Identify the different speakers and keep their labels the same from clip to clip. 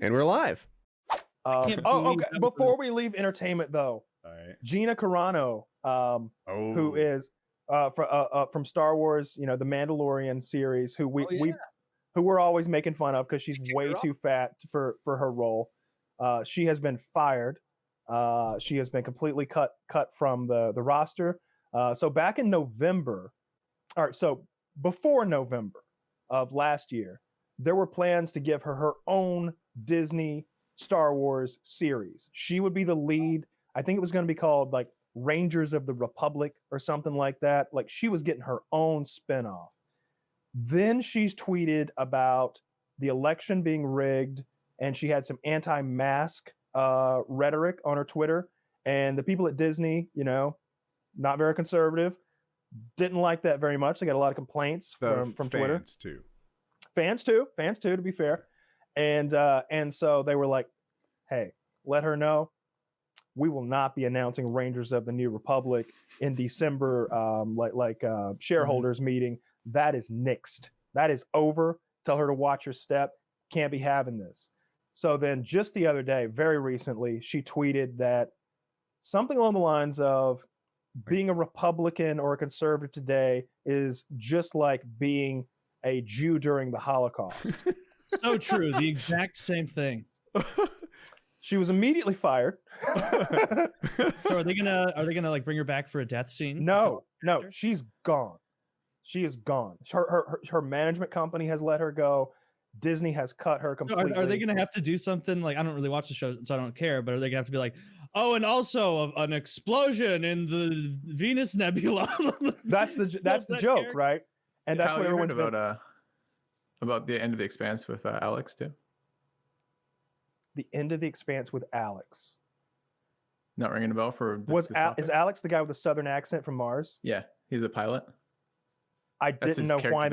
Speaker 1: And we're live.
Speaker 2: Okay. Before we leave entertainment, though,
Speaker 3: all right.
Speaker 2: Gina Carano, who is from Star Wars, the Mandalorian series, who we're always making fun of because she's way too fat for her role. She has been fired. She has been completely cut from the roster. So back in November, so before November of last year, there were plans to give her own Disney Star Wars series. She would be the lead. I think it was going to be called like Rangers of the Republic or something like that. Like she was getting her own spinoff. Then she's tweeted about the election being rigged, and she had some anti-mask rhetoric on her Twitter. And the people at Disney, not very conservative, didn't like that very much. They got a lot of complaints from Twitter. Fans too, to be fair. And so they were like, hey, let her know we will not be announcing Rangers of the New Republic in December, shareholders meeting. That is nixed. That is over. Tell her to watch her step. Can't be having this. So then just the other day, very recently, she tweeted that something along the lines of being a Republican or a conservative today is just like being a Jew during the Holocaust.
Speaker 4: So true. The exact same thing.
Speaker 2: She was immediately fired.
Speaker 4: So are they gonna like bring her back for a death scene?
Speaker 2: No, she's gone. She is gone. Her management company has let her go. Disney has cut her completely.
Speaker 4: So are they gonna have to do something like, I don't really watch the show, so I don't care, but are they gonna have to be like, oh, and also an explosion in the Venus Nebula?
Speaker 2: That's the joke, character? Right? And that's what everyone's
Speaker 5: about the end of The Expanse with Alex too.
Speaker 2: The end of The Expanse with Alex.
Speaker 5: Not ringing a bell for
Speaker 2: is Alex the guy with the southern accent from Mars?
Speaker 5: Yeah, he's a pilot.
Speaker 2: I didn't know why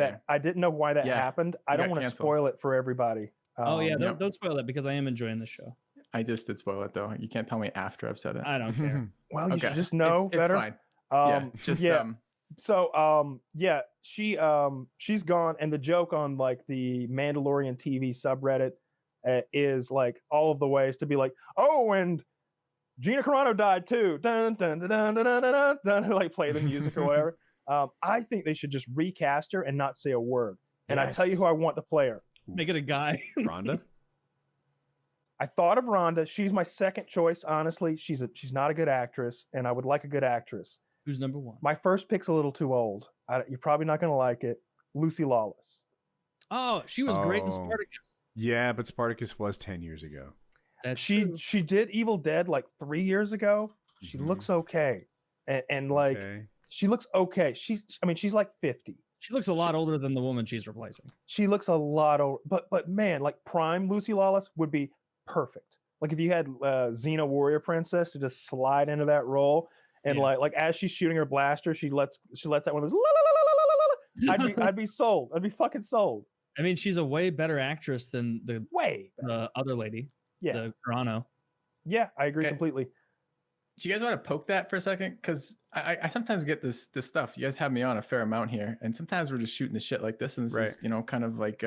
Speaker 2: that happened. I don't want to spoil it for everybody.
Speaker 4: Don't spoil it because I am enjoying the show.
Speaker 5: I just did spoil it though. You can't tell me after I've said it.
Speaker 4: I don't care.
Speaker 2: Well, you should just know better.
Speaker 5: It's fine.
Speaker 2: So she's gone, and the joke on like the Mandalorian TV subreddit is like all of the ways to be like, oh, and Gina Carano died too. Dun, dun, dun, dun, dun, dun, dun, dun, like play the music or whatever. I think they should just recast her and not say a word. And I tell you who I want to play her.
Speaker 4: Make it a guy.
Speaker 3: Rhonda?
Speaker 2: I thought of Rhonda. She's my second choice, honestly. She's not a good actress, and I would like a good actress.
Speaker 4: Who's number one?
Speaker 2: My first pick's a little too old. You're probably not going to like it. Lucy Lawless.
Speaker 4: Oh, she was great in Spartacus.
Speaker 3: Yeah, but Spartacus was 10 years ago.
Speaker 2: She did Evil Dead like 3 years ago. She looks okay. And like she looks okay. She's like 50.
Speaker 4: She looks a lot older than the woman she's replacing.
Speaker 2: She looks a lot older. But man, like prime Lucy Lawless would be perfect. Like if you had Xena Warrior Princess to just slide into that role, and like as she's shooting her blaster, she lets out one of those la, la, la, la, la, la. I'd be sold. I'd be fucking sold.
Speaker 4: I mean, she's a way better actress than the other lady.
Speaker 2: Yeah,
Speaker 4: the Carano.
Speaker 2: Yeah, I agree completely.
Speaker 5: Do you guys want to poke that for a second? Because I sometimes get this stuff. You guys have me on a fair amount here, and sometimes we're just shooting the shit like this, and this is kind of like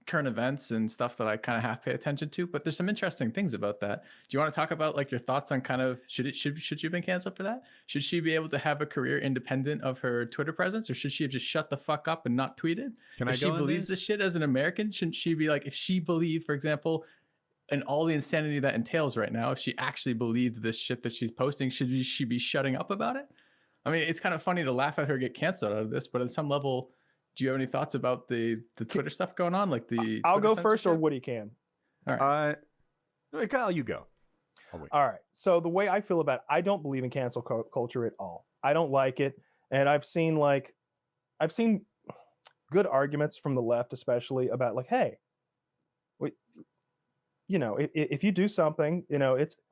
Speaker 5: current events and stuff that I kind of half pay attention to. But there's some interesting things about that. Do you want to talk about like your thoughts on kind of should she have been canceled for that? Should she be able to have a career independent of her Twitter presence, or should she have just shut the fuck up and not tweeted? If she believes this shit as an American, shouldn't she be like, if she believed, for example, and all the insanity that entails right now, if she actually believed this shit that she's posting, should she be shutting up about it? I mean, it's kind of funny to laugh at her get canceled out of this, but at some level, do you have any thoughts about the Twitter stuff going on? Like
Speaker 2: I'll go first, or Woody can.
Speaker 5: All right.
Speaker 3: Kyle, you go.
Speaker 2: All right. So the way I feel about it, I don't believe in cancel culture at all. I don't like it. And I've seen good arguments from the left, especially about like, hey, if you do something,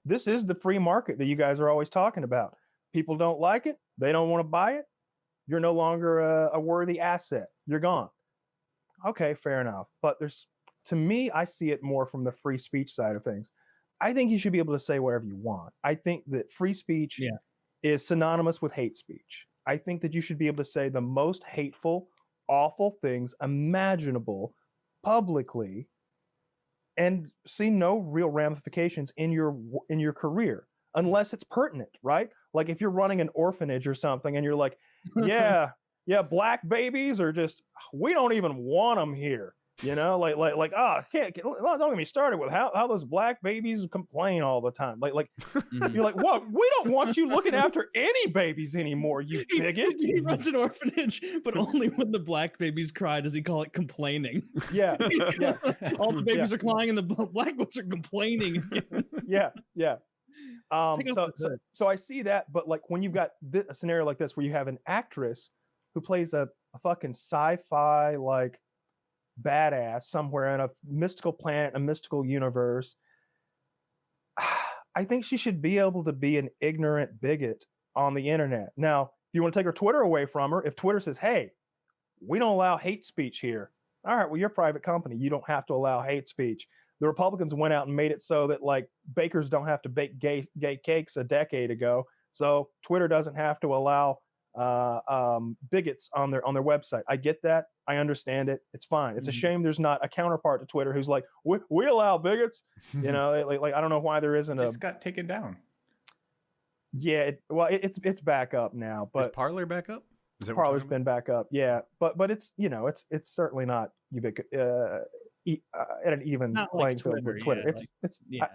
Speaker 2: this is the free market that you guys are always talking about. People don't like it. They don't want to buy it. You're no longer a worthy asset. You're gone. Okay, fair enough. But to me, I see it more from the free speech side of things. I think you should be able to say whatever you want. I think that free speech is synonymous with hate speech. I think that you should be able to say the most hateful, awful things imaginable publicly and see no real ramifications in your career unless it's pertinent, right? Like if you're running an orphanage or something and you're like, yeah, black babies are just, we don't even want them here. You know, don't get me started with how those black babies complain all the time. You're like, what? We don't want you looking after any babies anymore, you bigot.
Speaker 4: He runs an orphanage, but only when the black babies cry does he call it complaining.
Speaker 2: Yeah.
Speaker 4: All the babies are crying and the black ones are complaining again.
Speaker 2: Yeah. So I see that, but like when you've got a scenario like this where you have an actress who plays a fucking sci-fi like badass somewhere in a mystical planet, a mystical universe, I think she should be able to be an ignorant bigot on the internet. Now, if you want to take her Twitter away from her, if Twitter says, hey, we don't allow hate speech here. All right, well, you're a private company. You don't have to allow hate speech. The Republicans went out and made it so that like bakers don't have to bake gay cakes a decade ago. So Twitter doesn't have to allow bigots on their website. I get that. I understand it. It's fine. It's a shame there's not a counterpart to Twitter who's like, we allow bigots. You know, like I don't know why there isn't
Speaker 5: just got taken down.
Speaker 2: Yeah, it's back up now. But
Speaker 3: is Parler back up?
Speaker 2: Parler's been back up. Yeah, but it's it's certainly not at an even playing field with Twitter.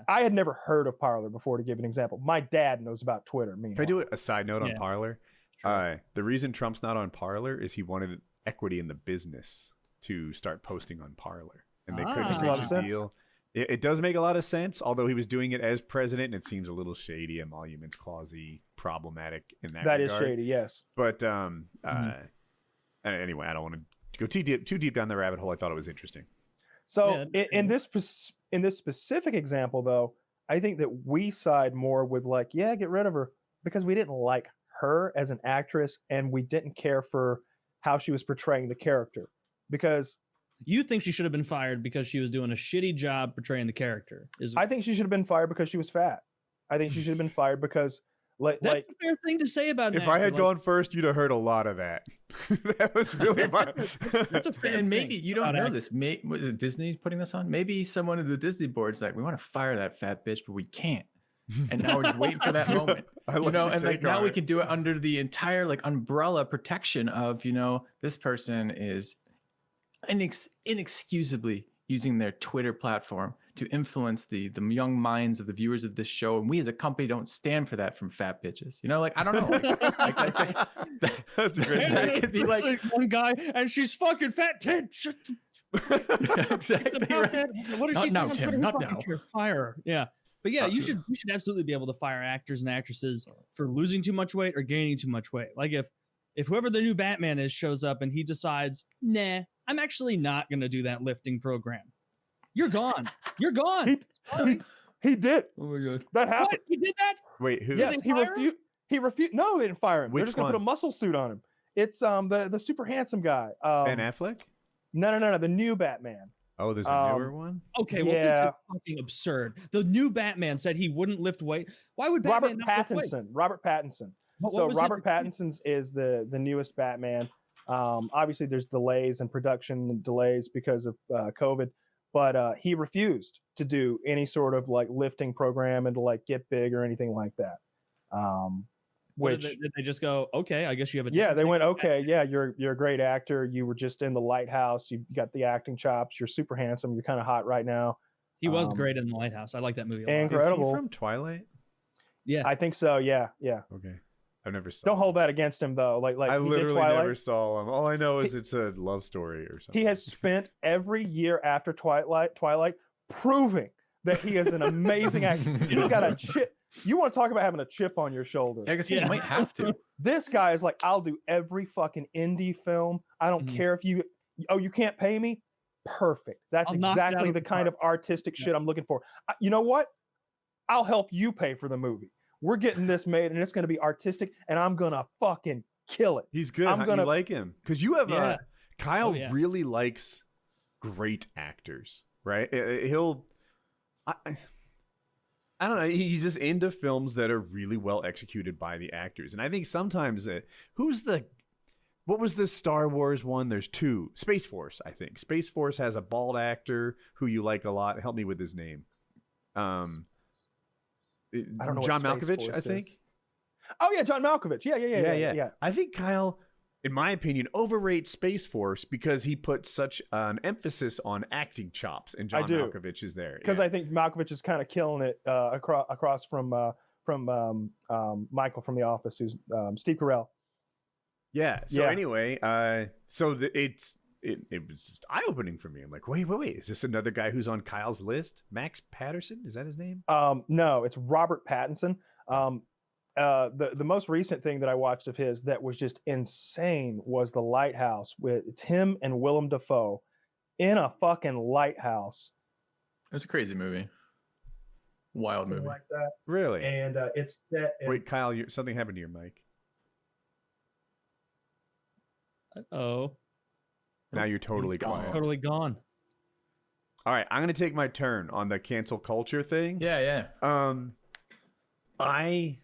Speaker 2: I had never heard of Parler before, to give an example. My dad knows about Twitter.
Speaker 3: Can I do a side note on Parler? Sure. The reason Trump's not on Parler is he wanted equity in the business to start posting on Parler, and they couldn't reach a deal. It does make a lot of sense, although he was doing it as president, and it seems a little shady, emoluments clausey, problematic in that regard.
Speaker 2: That is shady, yes.
Speaker 3: But anyway, I don't want to go too deep down the rabbit hole. I thought it was interesting.
Speaker 2: So in this specific example, though, I think that we side more with like, yeah, get rid of her, because we didn't like her as an actress, and we didn't care for how she was portraying the character. Because
Speaker 4: you think she should have been fired because she was doing a shitty job portraying the character?
Speaker 2: I think she should have been fired because she was fat. I think she should have been fired because
Speaker 4: that's a fair thing to say about.
Speaker 3: If I had gone first, you'd have heard a lot of that. That was really fun.
Speaker 5: That's a fair. And maybe you don't know this. Was it Disney putting this on? Maybe someone at the Disney board's like, we want to fire that fat bitch, but we can't. And now we're just waiting for that moment. And like now we can do it under the entire like umbrella protection of, this person is inexcusably using their Twitter platform to influence the young minds of the viewers of this show, and we as a company don't stand for that from fat bitches. I don't know.
Speaker 3: That's a great.
Speaker 4: That could be like one guy, and she's fucking fat. Ted, shut
Speaker 5: exactly. Right.
Speaker 4: What did she say?
Speaker 5: Now, Tim, not now.
Speaker 4: Fire her. Yeah. But yeah, you should absolutely be able to fire actors and actresses for losing too much weight or gaining too much weight. Like if whoever the new Batman is shows up and he decides, nah, I'm actually not going to do that lifting program. You're gone. You're gone.
Speaker 2: He did.
Speaker 5: Oh my God.
Speaker 2: That happened.
Speaker 4: What? He did that?
Speaker 3: Wait, who?
Speaker 2: Yes, he refused. He refused. No, they didn't fire him.
Speaker 3: Which
Speaker 2: They're just going to put a muscle suit on him. It's the super handsome guy.
Speaker 3: Ben Affleck?
Speaker 2: No, the new Batman.
Speaker 3: Oh, there's a newer one?
Speaker 4: Okay, well, this is fucking absurd. The new Batman said he wouldn't lift weight. Why would Batman not lift weight?
Speaker 2: Robert Pattinson. So Robert Pattinson's is the newest Batman. Obviously, there's delays and production delays because of COVID, but he refused to do any sort of like lifting program and to like get big or anything like that.
Speaker 4: Did they just go, okay, I guess you have a
Speaker 2: they went, okay, yeah, you're a great actor. You were just in The Lighthouse. You got the acting chops. You're super handsome. You're kind of hot right now.
Speaker 4: He was great in The Lighthouse. I like that movie a lot.
Speaker 2: Incredible.
Speaker 3: Is he from Twilight?
Speaker 2: Yeah, I think so. Yeah.
Speaker 3: Okay, I've never saw.
Speaker 2: Don't hold that against him though. Like
Speaker 3: I literally never saw him. All I know is it's a love story or something.
Speaker 2: He has spent every year after Twilight proving that he is an amazing actor. He's got a chip. You want to talk about having a chip on your shoulder?
Speaker 5: I guess he might have to.
Speaker 2: This guy is like, I'll do every fucking indie film. I don't care if you can't pay me. Perfect. That's exactly the kind of artistic shit I'm looking for. You know what? I'll help you pay for the movie. We're getting this made, and it's going to be artistic, and I'm going to fucking kill it.
Speaker 3: He's good. You like him because you have Kyle really likes great actors, right? I don't know. He's just into films that are really well executed by the actors. And I think sometimes who's the what was this Star Wars one? There's two. Space Force, I think. Space Force has a bald actor who you like a lot. Help me with his name.
Speaker 2: I don't know.
Speaker 3: John Malkovich, I think.
Speaker 2: Oh yeah, John Malkovich. Yeah.
Speaker 3: I think Kyle, in my opinion, overrates Space Force because he put such an emphasis on acting chops, and John Malkovich is there.
Speaker 2: Because I think Malkovich is kind of killing it across from Michael from The Office, who's Steve Carell.
Speaker 3: Yeah. So anyway, it was just eye opening for me. I'm like, wait, is this another guy who's on Kyle's list? Max Patterson, is that his name?
Speaker 2: No, it's Robert Pattinson. The most recent thing that I watched of his that was just insane was The Lighthouse. It's him and Willem Dafoe in a fucking lighthouse.
Speaker 5: It's a crazy movie. Wild movie.
Speaker 2: Like that.
Speaker 3: Really?
Speaker 2: And it's set in...
Speaker 3: Wait, Kyle, something happened to your mic.
Speaker 4: Oh.
Speaker 3: Now you're totally quiet.
Speaker 4: Totally gone.
Speaker 3: All right, I'm going to take my turn on the cancel culture thing.
Speaker 5: Yeah.
Speaker 3: I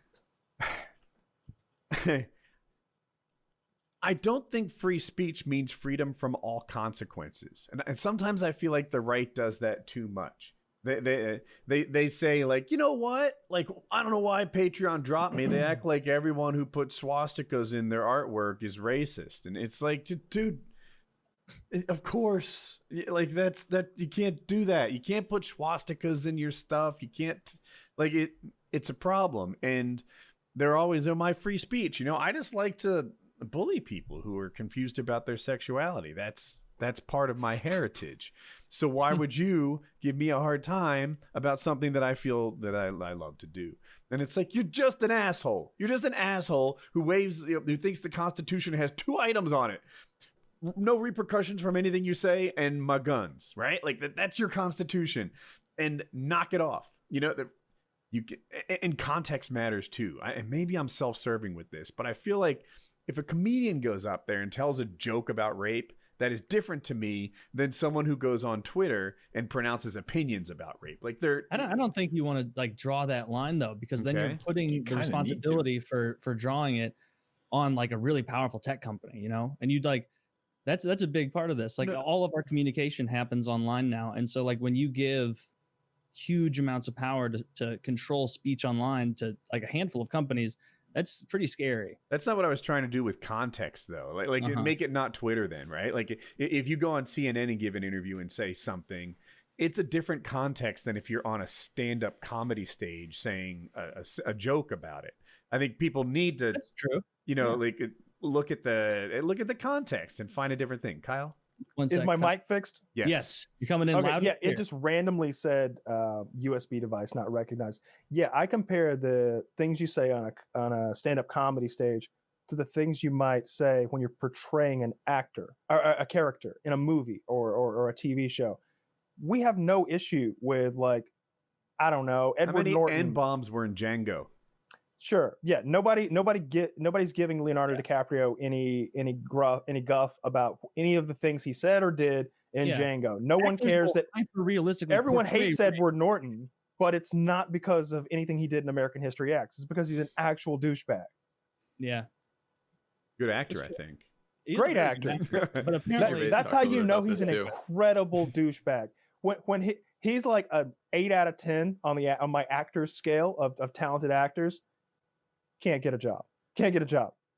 Speaker 3: don't think free speech means freedom from all consequences. And sometimes I feel like the right does that too much. They say, like, you know what? Like, I don't know why Patreon dropped me. They act like everyone who puts swastikas in their artwork is racist. And it's like, dude, of course, like that you can't do that. You can't put swastikas in your stuff. You can't, like, it's a problem. And they're always my free speech. You know, I just like to bully people who are confused about their sexuality. That's part of my heritage. So why would you give me a hard time about something that I feel that I love to do? And it's like, you're just an asshole. You're just an asshole who who thinks the Constitution has 2 items on it. No repercussions from anything you say, and my guns, right? Like that's your Constitution, and knock it off. You know, and context matters too. And maybe I'm self-serving with this, but I feel like if a comedian goes up there and tells a joke about rape, that is different to me than someone who goes on Twitter and pronounces opinions about rape. Like I
Speaker 4: don't think you want to like draw that line though, because then you're putting the responsibility for drawing it on like a really powerful tech company, you know? And you'd like, that's a big part of this. Like all of our communication happens online now. And so like when you give huge amounts of power to control speech online to like a handful of companies, that's pretty scary. That's
Speaker 3: not what I was trying to do with context, though. Like make it not Twitter then, right? Like if you go on CNN and give an interview and say something, it's a different context than if you're on a stand-up comedy stage saying a joke about it. I think people need to,
Speaker 4: that's true.
Speaker 3: You know, like look at the context and find a different thing. Kyle?
Speaker 2: Is my mic fixed?
Speaker 4: Yes. You're coming in loud.
Speaker 2: Yeah, it just randomly said USB device not recognized. Yeah, I compare the things you say on a stand-up comedy stage to the things you might say when you're portraying an actor or a character in a movie or a TV show. We have no issue with, like, I don't know, Edward Norton.
Speaker 3: How many N-bombs were in Django?
Speaker 2: Sure. Yeah. Nobody's giving Leonardo DiCaprio any guff about any of the things he said or did in Django. No one cares that everyone hates Edward Norton, but it's not because of anything he did in American History X. It's because he's an actual douchebag.
Speaker 4: Yeah.
Speaker 3: Good actor, I think.
Speaker 2: Great actor. But apparently that's how you know he's an incredible douchebag. When he's like a 8 out of 10 on my actors scale of talented actors. Can't get a job.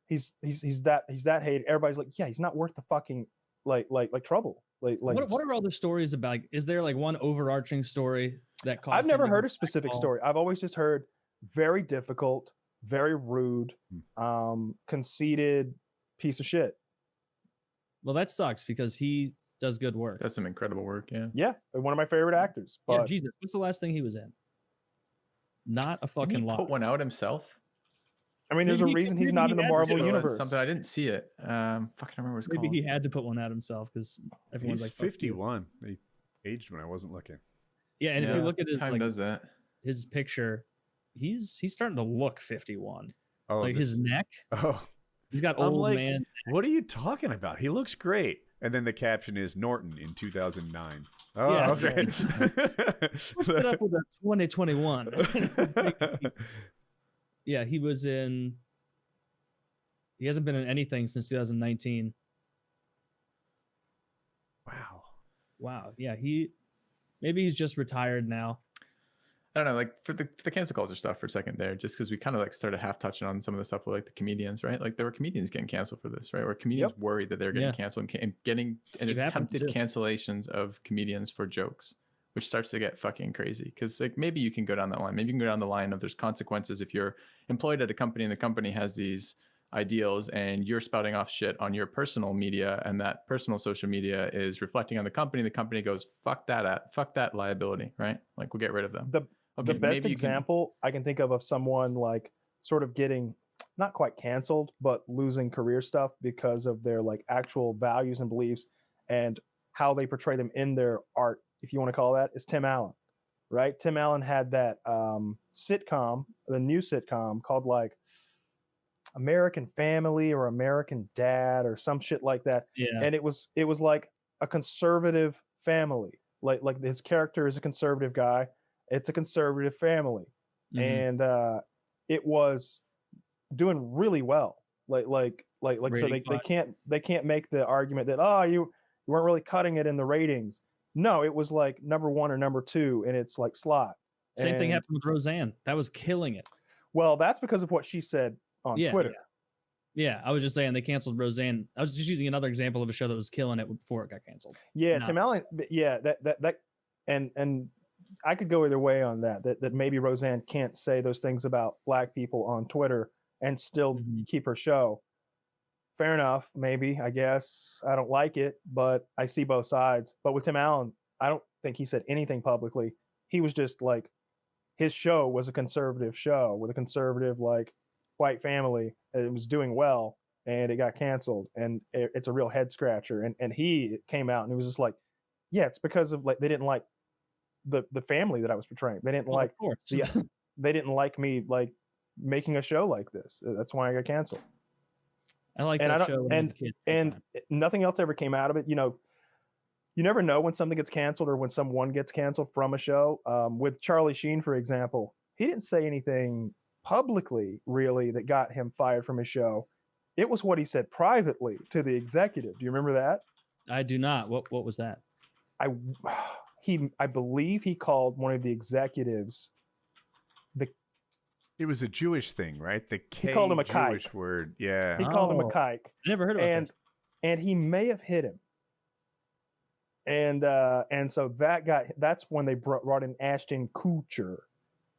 Speaker 2: He's that hated. Everybody's like, yeah, he's not worth the fucking like trouble. Like
Speaker 4: what are all the stories about? Like, is there like one overarching story that caused?
Speaker 2: I've never heard a specific story. I've always just heard very difficult, very rude, conceited piece of shit.
Speaker 4: Well, that sucks because he does good work.
Speaker 5: That's some incredible work. Yeah.
Speaker 2: Yeah, one of my favorite actors. But...
Speaker 4: Yeah, Jesus, what's the last thing he was in? Not a fucking lot.
Speaker 5: Put one out himself.
Speaker 2: I mean, there's a reason he's not in the Marvel universe.
Speaker 5: Something I didn't see it. Fucking remember what it's called.
Speaker 4: Maybe he had to put one out himself because everyone's like
Speaker 3: 51. He aged when I wasn't looking.
Speaker 4: Yeah, and if you look at his
Speaker 5: does that.
Speaker 4: His picture, he's starting to look 51.
Speaker 3: Oh,
Speaker 4: like his neck.
Speaker 3: Oh,
Speaker 4: he's got old man neck.
Speaker 3: What are you talking about? He looks great. And then the caption is Norton in 2009. Oh,
Speaker 4: yeah,
Speaker 3: okay.
Speaker 4: What's it up with the 2021? Yeah, he was in He hasn't been in anything since 2019. Wow. Yeah, maybe he's just retired now.
Speaker 5: I don't know, like for the cancel culture stuff for a second there, just because we kind of like started half touching on some of the stuff with like the comedians, right? Like there were comedians getting canceled for this, right? Or comedians worried that they're getting canceled and getting attempted cancellations of comedians for jokes, which starts to get fucking crazy. Because like maybe you can go down that line. Maybe you can go down the line of there's consequences if you're employed at a company and the company has these ideals and you're spouting off shit on your personal media and that personal social media is reflecting on the company goes fuck that liability, right? Like we'll get rid of them.
Speaker 2: The best example I can think of someone like sort of getting not quite canceled but losing career stuff because of their like actual values and beliefs and how they portray them in their art, if you want to call that, is Tim Allen, right? Tim Allen had that sitcom, the new sitcom called like American Family or American Dad or some shit like that.
Speaker 4: Yeah.
Speaker 2: And it was like a conservative family. Like his character is a conservative guy. It's a conservative family. And it was doing really well. Like so they can't make the argument that you weren't really cutting it in the ratings. No, it was like number 1 or number 2 and it's like slot.
Speaker 4: Same thing happened with Roseanne. That was killing it.
Speaker 2: Well, that's because of what she said on Twitter.
Speaker 4: Yeah, I was just saying they canceled Roseanne. I was just using another example of a show that was killing it before it got canceled.
Speaker 2: Yeah, Tim Allen. Yeah, that and I could go either way on that maybe Roseanne can't say those things about black people on Twitter and still keep her show. Fair enough, maybe, I guess. I don't like it, but I see both sides. But with Tim Allen, I don't think he said anything publicly. He was just like, his show was a conservative show with a conservative like white family. It was doing well and it got canceled and it's a real head scratcher. And he came out and it was just like, yeah, it's because of like, they didn't like the family that I was portraying. They didn't they didn't like me like making a show like this. That's why I got canceled.
Speaker 4: I like that show.
Speaker 2: And nothing else ever came out of it. You know, you never know when something gets canceled or when someone gets canceled from a show. With Charlie Sheen, for example, he didn't say anything publicly really that got him fired from his show. It was what he said privately to the executive. Do you remember that?
Speaker 4: I do not. What was that?
Speaker 2: I believe he called one of the executives
Speaker 3: it was a Jewish thing, right?
Speaker 2: He called him a
Speaker 3: Jewish
Speaker 2: kike.
Speaker 3: word. Yeah.
Speaker 2: He called him a kike.
Speaker 4: I never heard about this.
Speaker 2: And he may have hit him. And so that's when they brought in Ashton Kutcher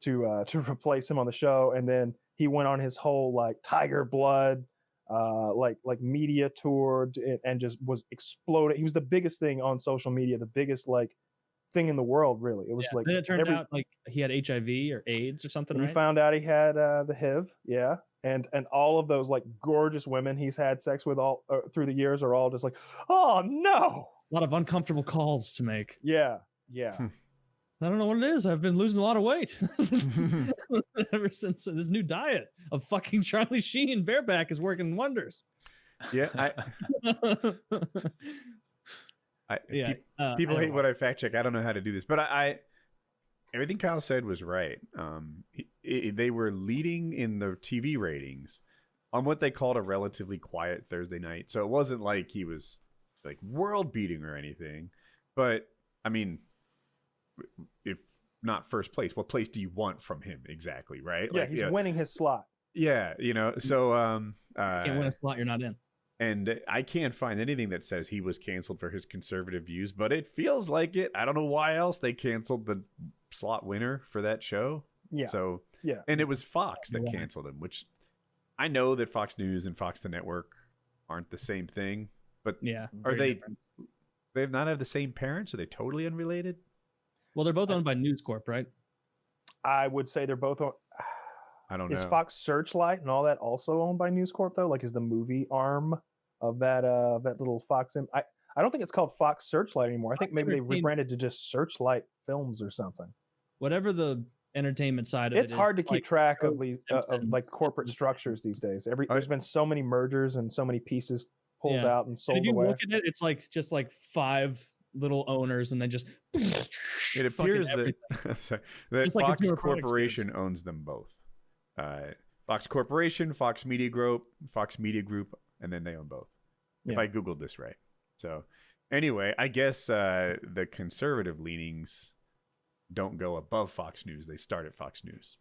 Speaker 2: to replace him on the show. And then he went on his whole like Tiger Blood like media tour and just was exploded. He was the biggest thing on social media, the biggest like thing in the world, really. It was like
Speaker 4: then it turned out like he had HIV or AIDS or something.
Speaker 2: We found out he had the HIV, and all of those like gorgeous women he's had sex with all through the years are all just like, oh no,
Speaker 4: a lot of uncomfortable calls to make.
Speaker 2: Yeah.
Speaker 4: I don't know what it is. I've been losing a lot of weight ever since this new diet of fucking Charlie Sheen bareback is working wonders.
Speaker 3: Yeah, people hate what I fact check. I don't know how to do this, but I everything Kyle said was right. They were leading in the TV ratings on what they called a relatively quiet Thursday night. So it wasn't like he was like world beating or anything, but I mean, if not first place, what place do you want from him exactly? Right?
Speaker 2: Yeah, he's winning his slot.
Speaker 3: Yeah, so
Speaker 4: can't win a slot you're not in.
Speaker 3: And I can't find anything that says he was canceled for his conservative views, but it feels like it. I don't know why else they canceled the slot winner for that show.
Speaker 2: Yeah.
Speaker 3: So, and it was Fox that canceled him, which I know that Fox News and Fox the Network aren't the same thing, but are they different. They not have the same parents? Are they totally unrelated?
Speaker 4: Well, they're both owned by News Corp, right?
Speaker 2: I would say they're both owned.
Speaker 3: I don't know.
Speaker 2: Is Fox Searchlight and all that also owned by News Corp though? Like, is the movie arm of that little Fox? I don't think it's called Fox Searchlight anymore. I think maybe they rebranded to just Searchlight Films or something.
Speaker 4: Whatever the entertainment side of it is.
Speaker 2: It's hard to keep track of these of like corporate structures these days. There's been so many mergers and so many pieces pulled out and sold away. If you look
Speaker 4: at it, it's like just like 5 little owners, and then just
Speaker 3: it appears that Fox Corporation owns them both. Fox Corporation, Fox Media Group, and then they own both. If I Googled this right. So anyway, I guess the conservative leanings don't go above Fox News. They start at Fox News.